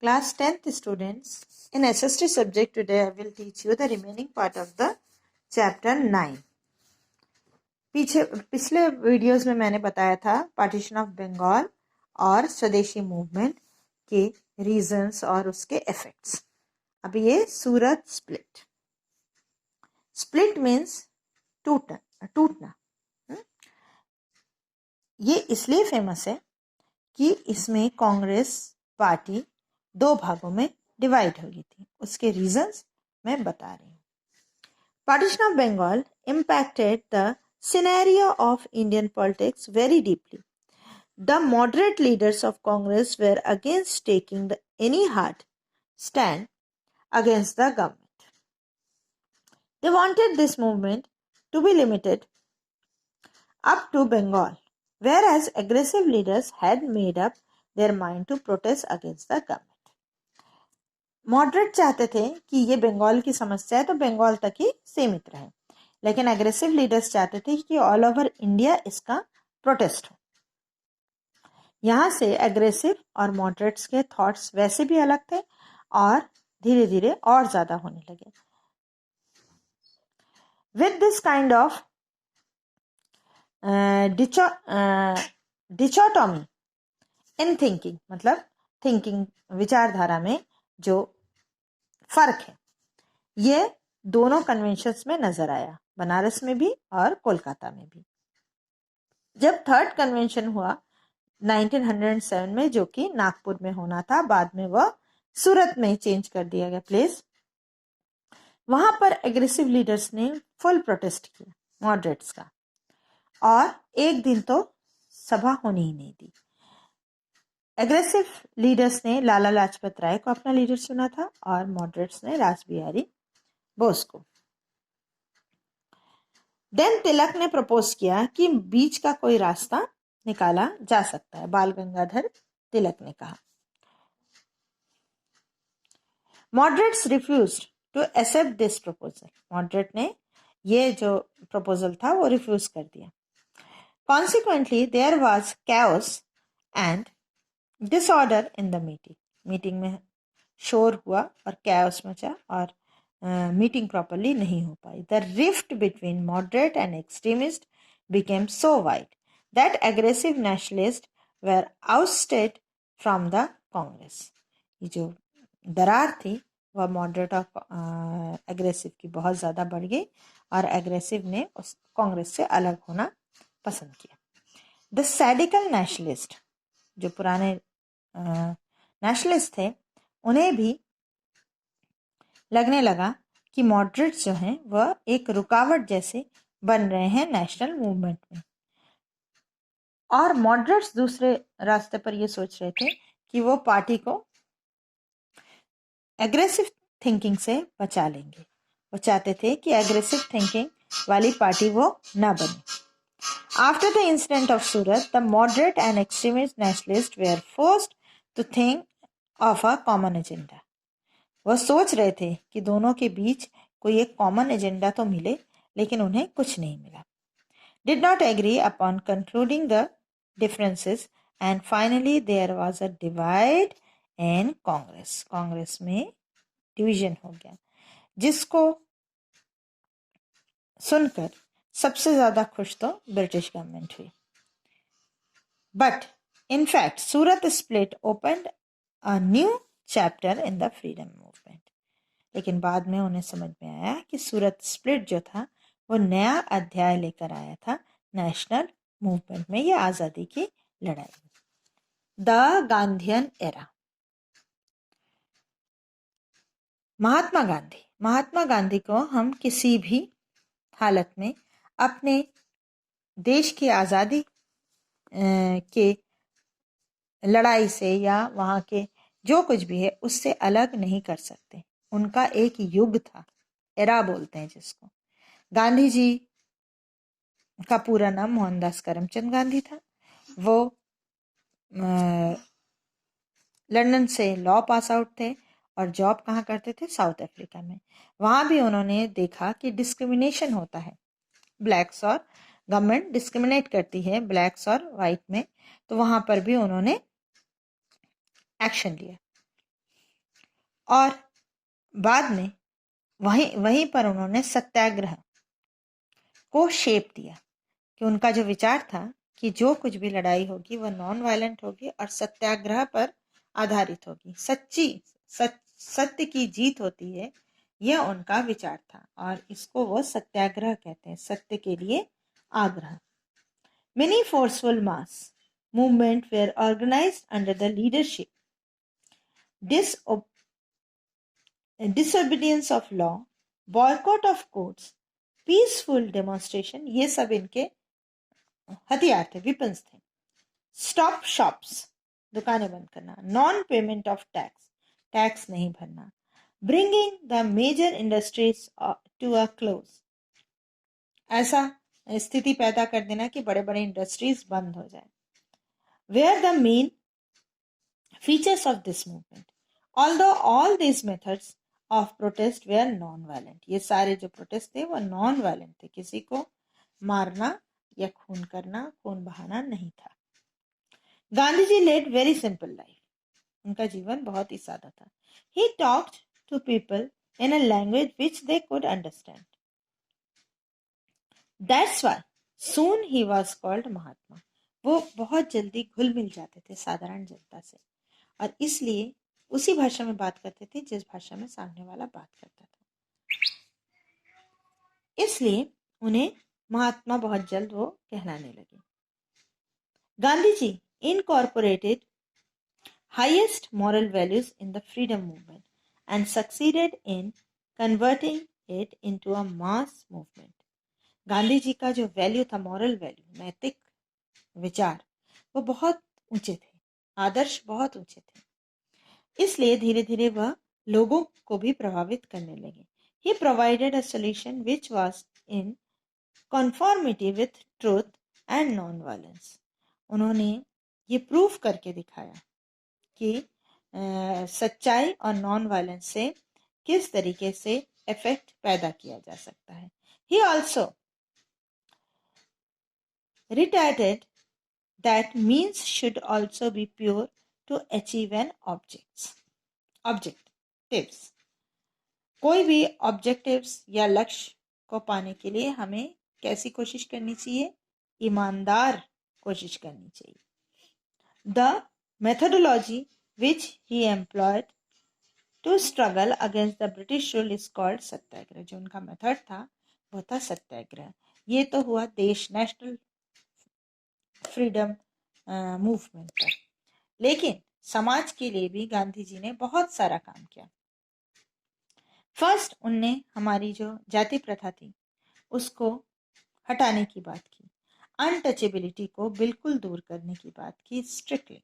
Class 10th students, in SST subject today I will teach you the remaining part of the chapter 9. पिछले videos में मैंने बताया था partition of Bengal और स्वदेशी मूवमेंट के रीजंस और उसके इफेक्ट्स. अब ये सूरत स्प्लिट. स्प्लिट मीन्स टूटना. ये इसलिए फेमस है कि इसमें कांग्रेस पार्टी दो भागों में डिवाइड हो गई थी. उसके रीजंस मैं बता रही हूँ. Partition of Bengal impacted the scenario of Indian politics very deeply. The moderate leaders of Congress were against taking any hard stand against the government. They wanted this movement to be limited up to Bengal, whereas aggressive leaders had made up their mind to protest against the government. Moderate चाहते थे कि ये बंगाल की समस्या है तो बंगाल तक ही सीमित रहे, लेकिन एग्रेसिव लीडर्स चाहते थे कि ऑल ओवर इंडिया इसका प्रोटेस्ट हो. यहाँ से एग्रेसिव और मॉडरेट्स के थॉट्स वैसे भी अलग थे और धीरे धीरे और ज्यादा होने लगे. With this kind of dichotomy in thinking, मतलब थिंकिंग विचारधारा में जो फर्क है, ये दोनों कन्वेंशंस में नजर आया, बनारस में भी और कोलकाता में भी. जब थर्ड कन्वेंशन हुआ 1907 में, जो कि नागपुर में होना था, बाद में वह सूरत में चेंज कर दिया गया प्लेस, वहां पर एग्रेसिव लीडर्स ने फुल प्रोटेस्ट किया मॉडरेट्स का, और एक दिन तो सभा होने ही नहीं दी. एग्रेसिव लीडर्स ने लाला लाजपत राय को अपना लीडर चुना था और मॉडरेट्स ने रासबिहारी बोस को. देन तिलक ने प्रपोज किया कि बीच का कोई रास्ता निकाला जा सकता है. बाल गंगाधर तिलक ने कहा. Moderates refused to accept this proposal. Moderate ने ये जो प्रपोजल था वो रिफ्यूज कर दिया. Consequently there was chaos and disorder in the meeting. Meeting में शोर हुआ और कैओस मचा और मीटिंग प्रॉपरली नहीं हो पाई. The rift between moderate and extremist became so wide that aggressive nationalist were ousted from the Congress. ये जो दरार थी वह मॉडरेट और एग्रेसिव की बहुत ज़्यादा बढ़ गई और एग्रेसिव ने उस कांग्रेस से अलग होना पसंद किया. द सैडिकल नेशनलिस्ट, जो पुराने नेशनलिस्ट थे, उन्हें भी लगने लगा कि मॉडरेट्स जो हैं वह एक रुकावट जैसे बन रहे हैं नेशनल मूवमेंट में. और मॉडरेट्स दूसरे रास्ते पर ये सोच रहे थे कि वो पार्टी को एग्रेसिव थिंकिंग से बचा लेंगे. वो चाहते थे कि एग्रेसिव थिंकिंग वाली पार्टी वो ना बने. After the incident of Surat, the moderate and extremist nationalists were forced to think of a common agenda. वह सोच रहे थे कि दोनों के बीच कोई एक कॉमन एजेंडा तो मिले, लेकिन उन्हें कुछ नहीं मिला. Did not agree upon concluding the differences and finally there was a divide in Congress. Congress में डिवीजन हो गया, जिसको सुनकर सबसे ज्यादा खुश तो ब्रिटिश गवर्नमेंट हुई. But in fact Surat split opened a new chapter in the freedom movement. लेकिन बाद में उन्हें समझ में आया कि सूरत स्प्लिट जो था वो नया अध्याय लेकर आया था नेशनल मूवमेंट में, ये आजादी की लड़ाई. The Gandhian era. महात्मा गांधी को हम किसी भी हालत में अपने देश की आज़ादी के लड़ाई से या वहाँ के जो कुछ भी है उससे अलग नहीं कर सकते. उनका एक युग था, एरा बोलते हैं जिसको. गांधी जी का पूरा नाम मोहनदास करमचंद गांधी था. वो लंदन से लॉ पास आउट थे और जॉब कहाँ करते थे? साउथ अफ्रीका में. वहाँ भी उन्होंने देखा कि डिस्क्रिमिनेशन होता है, ब्लैक्स और गवर्नमेंट डिस्क्रिमिनेट करती है ब्लैक्स और वाइट में, तो वहाँ पर भी उन्होंने एक्शन लिया. और बाद में वहीं पर उन्होंने सत्याग्रह को शेप दिया कि उनका जो विचार था कि जो कुछ भी लड़ाई होगी वह नॉन वायलेंट होगी और सत्याग्रह पर आधारित होगी, सत्य की जीत होती है, यह उनका विचार था और इसको वो सत्याग्रह कहते हैं, सत्य के लिए आग्रह। Many forceful mass movements were organized under the leadership, disobedience of law, boycott of courts, peaceful demonstration, ये सब इनके हथियार थे, weapons थे। स्टॉप शॉप्स, दुकानें बंद करना, non payment of tax, tax नहीं भरना, bringing the major industries to a close, ऐसा स्थिति पैदा कर देना कि बड़े बड़े इंडस्ट्रीज बंद हो जाए। Were the main features of this movement, although all this methods of protest were non violent, ये सारे जो प्रोटेस्ट थे वो नॉन वायलेंट थे, किसी को मारना या खून करना, खून बहाना नहीं था। Gandhi ji lead very simple life, उनका जीवन बहुत ही सादा था। He talked to people in a language which they could understand. That's why soon he was called महात्मा। वो बहुत जल्दी घुल मिल जाते थे साधारण जनता से और इसलिए उसी भाषा में बात करते थे जिस भाषा में सामने वाला बात करता था, इसलिए उन्हें महात्मा बहुत जल्द वो कहलाने लगे। Gandhi ji incorporated highest moral values in the freedom movement and succeeded in converting it into a mass movement. Gandhi ji का जो वैल्यू था, मॉरल वैल्यू, नैतिक विचार, वो बहुत ऊंचे थे, आदर्श बहुत ऊंचे थे, इसलिए धीरे धीरे वह लोगों को भी प्रभावित करने लगे। He provided a solution which was in conformity with truth and non-violence. उन्होंने ये प्रूफ करके दिखाया कि सच्चाई और नॉन वायलेंस से किस तरीके से इफेक्ट पैदा किया जा सकता है। He also reiterated that means should also be pure to achieve an objectives. कोई भी ऑब्जेक्टिव्स या लक्ष्य को पाने के लिए हमें कैसी कोशिश करनी चाहिए? ईमानदार कोशिश करनी चाहिए। The methodology which he employed to struggle against the British rule is called सत्याग्रह। जो उनका मेथड था वो था सत्याग्रह। ये तो हुआ देश, नेशनल फ्रीडम मूवमेंट पर, लेकिन समाज के लिए भी गांधी जी ने बहुत सारा काम किया। फर्स्ट, उनने हमारी जो जाति प्रथा थी उसको हटाने की बात की, अनटचेबिलिटी को बिल्कुल दूर करने की बात की स्ट्रिक्टली,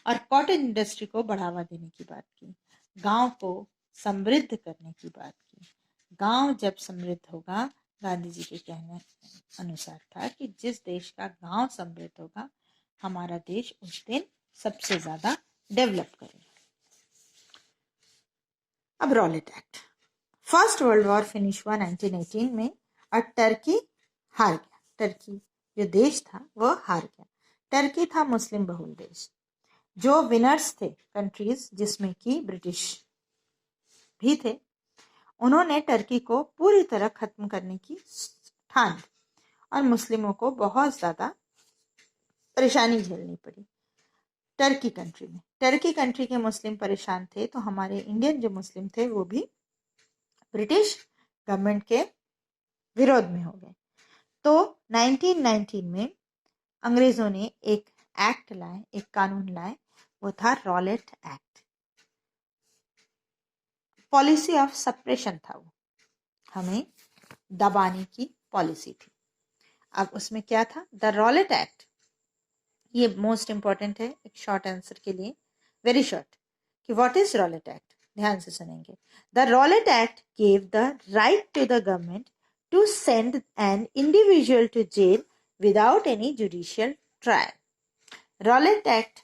और कॉटन इंडस्ट्री को बढ़ावा देने की बात की, गांव को समृद्ध करने की बात की। गांव जब समृद्ध होगा, गांधी जी के कहने अनुसार था कि जिस देश का गांव समृद्ध होगा, हमारा देश उस दिन सबसे ज्यादा डेवलप करेगा। अब Rowlatt act, first world war finish हुआ 1918 में और टर्की हार गया। टर्की जो देश था वो हार गया। टर्की था मुस्लिम बहुल देश। जो विनर्स थे कंट्रीज, जिसमें कि ब्रिटिश भी थे, उन्होंने टर्की को पूरी तरह खत्म करने की ठान ली और मुस्लिमों को बहुत ज्यादा परेशानी झेलनी पड़ी टर्की कंट्री में। टर्की कंट्री के मुस्लिम परेशान थे तो हमारे इंडियन जो मुस्लिम थे वो भी ब्रिटिश गवर्नमेंट के विरोध में हो गए। तो 1919 में अंग्रेजों ने एक एक्ट लाए, एक कानून लाए, वो था Rowlatt act. Policy of suppression था, वो हमें दबाने की पॉलिसी थी। अब उसमें क्या था? द रॉलेट एक्ट, ये मोस्ट इंपॉर्टेंट है एक शॉर्ट आंसर के लिए, वेरी शॉर्ट, कि व्हाट इज रॉलेट एक्ट, ध्यान से सुनेंगे। The Rowlatt Act gave the right to the government to send an individual to jail without any judicial trial. Rowlatt Act,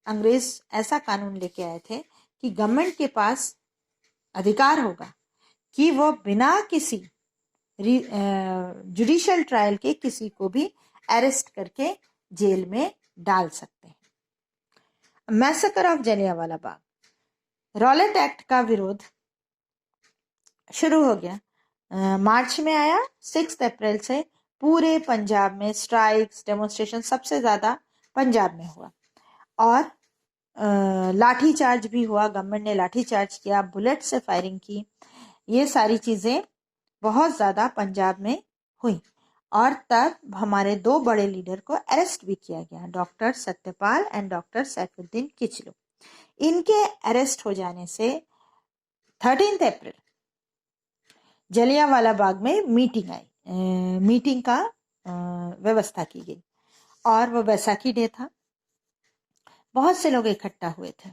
अंग्रेज ऐसा कानून लेके आए थे कि गवर्नमेंट के पास अधिकार होगा कि वो बिना किसी जुडिशियल ट्रायल के किसी को भी अरेस्ट करके जेल में डाल सकते हैं। Massacre of Jallianwala Bagh, Rowlatt act का विरोध शुरू हो गया। मार्च में आया, 6 अप्रैल से पूरे पंजाब में स्ट्राइक्स, डेमोन्स्ट्रेशन सबसे ज्यादा पंजाब में हुआ और लाठी चार्ज भी हुआ। गवर्नमेंट ने लाठी चार्ज किया, बुलेट से फायरिंग की। ये सारी चीजें बहुत ज्यादा पंजाब में हुई और तब हमारे 2 बड़े लीडर को अरेस्ट भी किया गया, doctor Satyapal and doctor Saifuddin Kitchlu. इनके अरेस्ट हो जाने से 13 अप्रैल जलियांवाला बाग में मीटिंग आई। मीटिंग का व्यवस्था की गई और वो बैसाखी डे था। बहुत से लोग इकट्ठा हुए थे।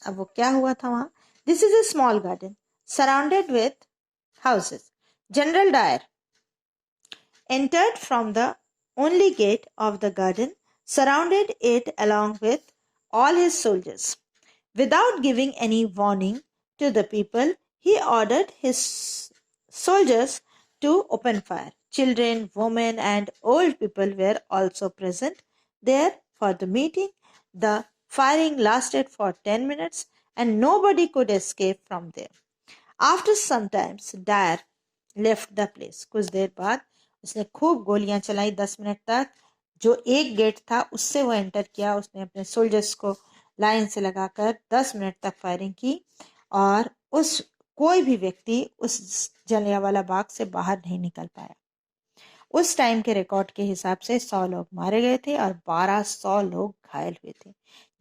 अब वो क्या हुआ था वहां? This is a small garden surrounded with houses. General Dyer entered from the only gate of the garden, surrounded it along with all his soldiers. Without giving any warning to the people, he ordered his soldiers to open fire. Children, women, and old people were also present there for the meeting. The firing lasted for 10 minutes and nobody could escape from there. After some time, Dyer left the place. कुछ देर बाद उसने खूब गोलियां चलाई 10 minute तक। जो एक gate था उससे वो एंटर किया। उसने अपने सोल्जर्स को लाइन से लगाकर 10 मिनट तक फायरिंग की और उस कोई भी व्यक्ति उस जलियांवाला बाग से बाहर नहीं निकल पाया। उस टाइम के रिकॉर्ड के हिसाब से 100 लोग मारे गए थे और 1200 लोग घायल हुए थे,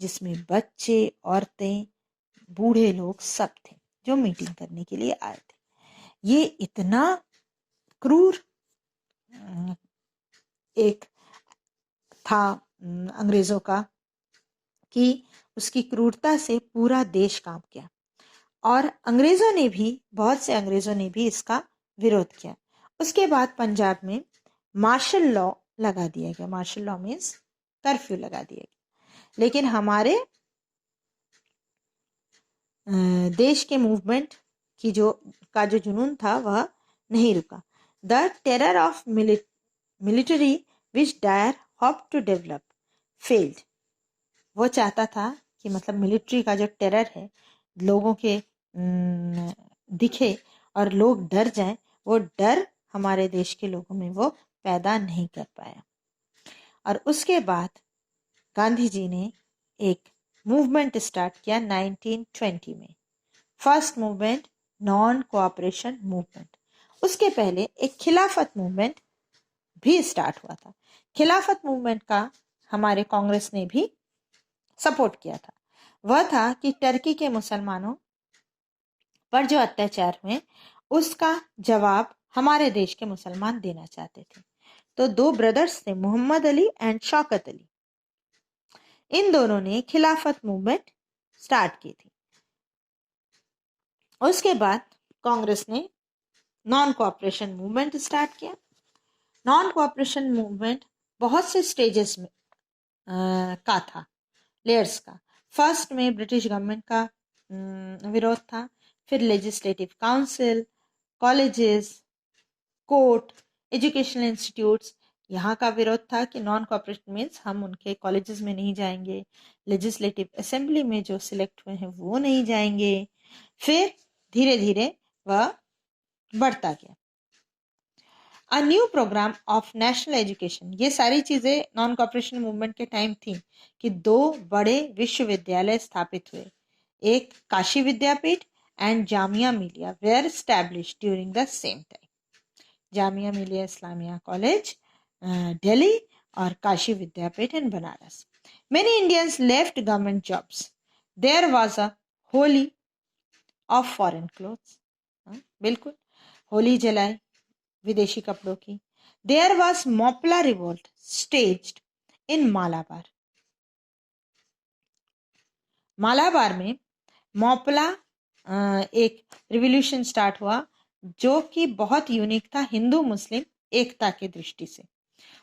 जिसमें बच्चे, औरतें, बूढ़े लोग सब थे जो मीटिंग करने के लिए आए थे। ये इतना क्रूर एक था अंग्रेजों का कि उसकी क्रूरता से पूरा देश कांप गया और अंग्रेजों ने भी, बहुत से अंग्रेजों ने भी इसका विरोध किया। उसके बाद पंजाब में मार्शल लॉ लगा दिया गया। मार्शल लॉ मीन्स कर्फ्यू लगा दिया गया। लेकिन हमारे देश के मूवमेंट की जो जुनून था वह नहीं रुका। The terror of military which Dyer hope to develop failed. वो चाहता था कि मतलब मिलिट्री का जो टेरर है, लोगों के दिखे और लोग डर जाएं, वो डर हमारे देश के लोगों में वो पैदा नहीं कर पाया। और उसके बाद गांधी जी ने एक मूवमेंट स्टार्ट किया 1920 में। First movement non cooperation movement. उसके पहले एक खिलाफत मूवमेंट भी स्टार्ट हुआ था। खिलाफत मूवमेंट का हमारे कांग्रेस ने भी सपोर्ट किया था। वह था कि टर्की के मुसलमानों पर जो अत्याचार हुए उसका जवाब हमारे देश के मुसलमान देना चाहते थे। तो 2 ब्रदर्स थे, मोहम्मद अली एंड शौकत अली। इन दोनों ने खिलाफत मूवमेंट स्टार्ट की थी। उसके बाद कांग्रेस ने नॉन कोऑपरेशन मूवमेंट स्टार्ट किया। नॉन कोऑपरेशन मूवमेंट बहुत से स्टेजेस में का था, लेयर्स का। फर्स्ट में ब्रिटिश गवर्नमेंट का विरोध था, फिर legislative council, colleges, court, educational institutes, यहाँ का विरोध था कि नॉन कोऑपरेशन मीन्स हम उनके कॉलेजेस में नहीं जाएंगे, लेजिस्लेटिव असेंबली में जो सिलेक्ट हुए हैं वो नहीं जाएंगे। फिर धीरे धीरे वह बढ़ता गया। A new programme of national education. ये सारी चीजें नॉन कोऑपरेशन मूवमेंट के टाइम थी कि 2 बड़े विश्वविद्यालय स्थापित हुए। एक काशी विद्यापीठ and Jamia Millia were established during the same time. Jamia Millia Islamia college Delhi और काशी विद्यापीठ इन Banaras. Many Indians left government jobs. There was a Holi of foreign clothes. बिल्कुल होली जलाई विदेशी कपड़ों की। There was Mopla revolt staged in Malabar. Malabar में मोपला एक रिवॉल्यूशन स्टार्ट हुआ जो कि बहुत यूनिक था हिंदू मुस्लिम एकता की दृष्टि से।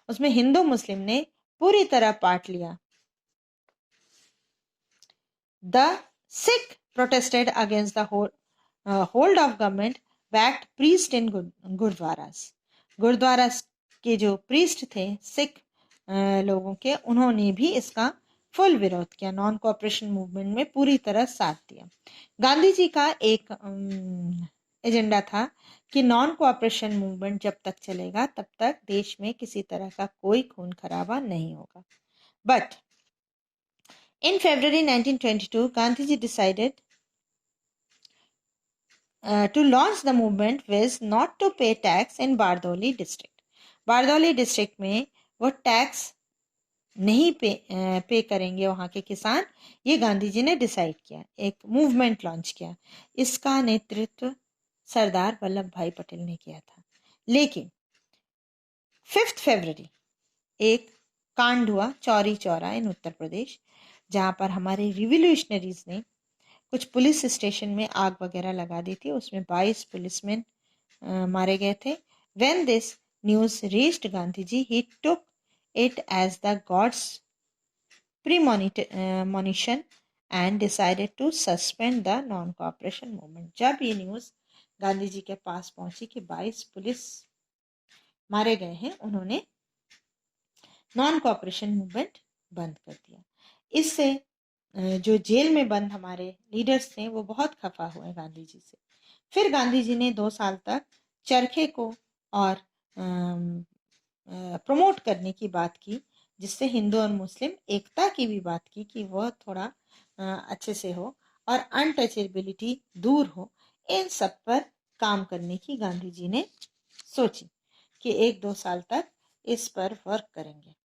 उसमें हिंदू मुस्लिम ने पूरी तरह पार्ट लिया। The Sikh protested against the hold of government backed priest in गुरुद्वारास। Gurdwara के जो प्रीस्ट थे सिख लोगों के, उन्होंने भी इसका फुल विरोध किया, नॉन कोऑपरेशन मूवमेंट में पूरी तरह साथ दिया। गांधी जी का एक एजेंडा था कि नॉन कोऑपरेशन मूवमेंट जब तक चलेगा तब तक देश में किसी तरह का कोई खून खराबा नहीं होगा। But in February 1922, Gandhiji decided to launch the movement was not to pay tax in Bardoli district. Bardoli district में वो टैक्स नहीं पे करेंगे वहाँ के किसान, ये गांधी जी ने डिसाइड किया, एक मूवमेंट लॉन्च किया। इसका नेतृत्व सरदार वल्लभ भाई पटेल ने किया था। लेकिन 5 फरवरी एक कांड हुआ चौरी चौरा इन उत्तर प्रदेश, जहाँ पर हमारे रिवोल्यूशनरीज ने कुछ पुलिस स्टेशन में आग वगैरह लगा दी थी। उसमें 22 पुलिसमैन मारे गए थे। When this news reached Gandhiji, he took it as the God's premonition and decided to suspend the non-cooperation movement. जब ये न्यूज़ गांधी जी के पास पहुंची कि 22 पुलिस मारे गए हैं, उन्होंने नॉन कॉपरेशन मूवमेंट बंद कर दिया। इससे जो जेल में बंद हमारे लीडर्स थे वो बहुत खफा हुए गांधी जी से। फिर गांधी जी ने 2 साल तक चरखे को और प्रमोट करने की बात की, जिससे हिंदू और मुस्लिम एकता की भी बात की कि वह थोड़ा अच्छे से हो और अनटचेबिलिटी दूर हो। इन सब पर काम करने की गांधी जी ने सोची कि 1-2 साल तक इस पर वर्क करेंगे।